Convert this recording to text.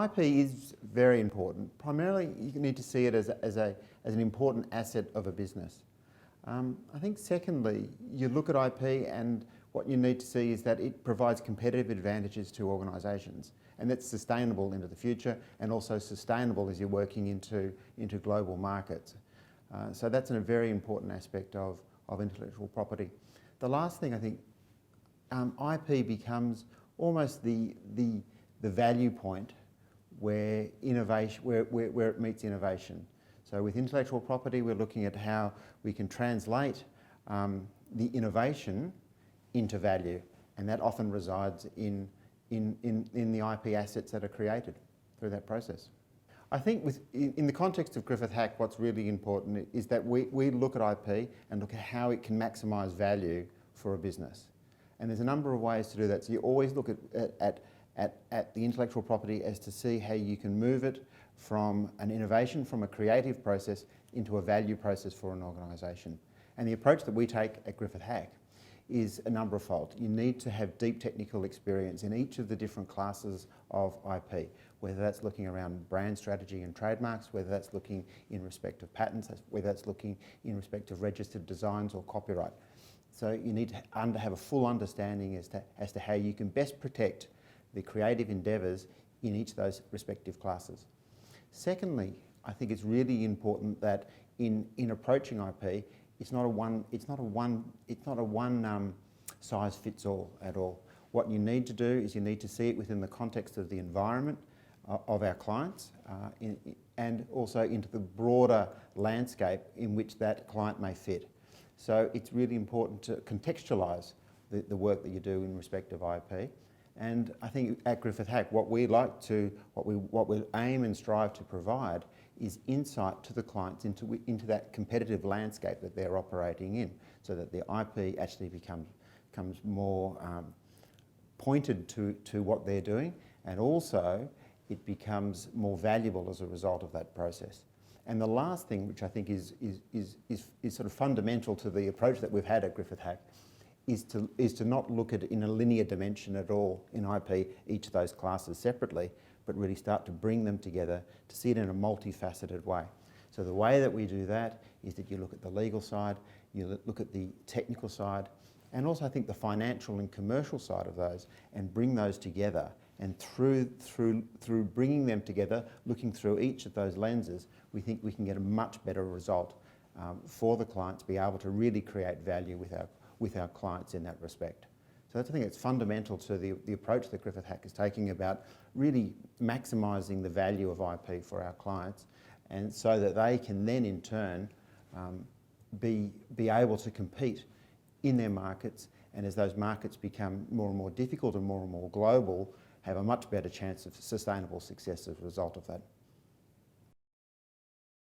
IP is very important. Primarily, you need to see it as an important asset of a business. I think secondly, you look at IP and what you need to see is that it provides competitive advantages to organisations, and that's sustainable into the future and also sustainable as you're working into global markets. So that's a very important aspect of intellectual property. The last thing I think, IP becomes almost the value point where innovation, where it meets innovation. So with intellectual property, we're looking at how we can translate the innovation into value, and that often resides in the IP assets that are created through that process. I think in the context of Griffith Hack, what's really important is that we look at IP and look at how it can maximise value for a business. And there's a number of ways to do that. So you always look at the intellectual property as to see how you can move it from an innovation, from a creative process, into a value process for an organisation. And the approach that we take at Griffith Hack is a number of fold. You need to have deep technical experience in each of the different classes of IP, whether that's looking around brand strategy and trademarks, whether that's looking in respect of patents, whether that's looking in respect of registered designs or copyright. So you need to have a full understanding as to how you can best protect the creative endeavours in each of those respective classes. Secondly, I think it's really important that in approaching IP, it's not a one size fits all at all. What you need to do is you need to see it within the context of the environment of our clients and also into the broader landscape in which that client may fit. So it's really important to contextualise the work that you do in respect of IP. And I think at Griffith Hack, what we aim and strive to provide is insight to the clients into that competitive landscape that they're operating in, so that the IP actually becomes more pointed to what they're doing, and also it becomes more valuable as a result of that process. And the last thing, which I think is sort of fundamental to the approach that we've had at Griffith Hack, is to not look at it in a linear dimension at all in IP, each of those classes separately, but really start to bring them together to see it in a multifaceted way. So the way that we do that is that you look at the legal side, you look at the technical side, and also I think the financial and commercial side of those, and bring those together. And through bringing them together, looking through each of those lenses, we think we can get a much better result for the clients, be able to really create value with our clients in that respect. So that's, I think it's fundamental to the approach that Griffith Hack is taking about really maximising the value of IP for our clients, and so that they can then in turn be able to compete in their markets, and as those markets become more and more difficult and more global, have a much better chance of sustainable success as a result of that.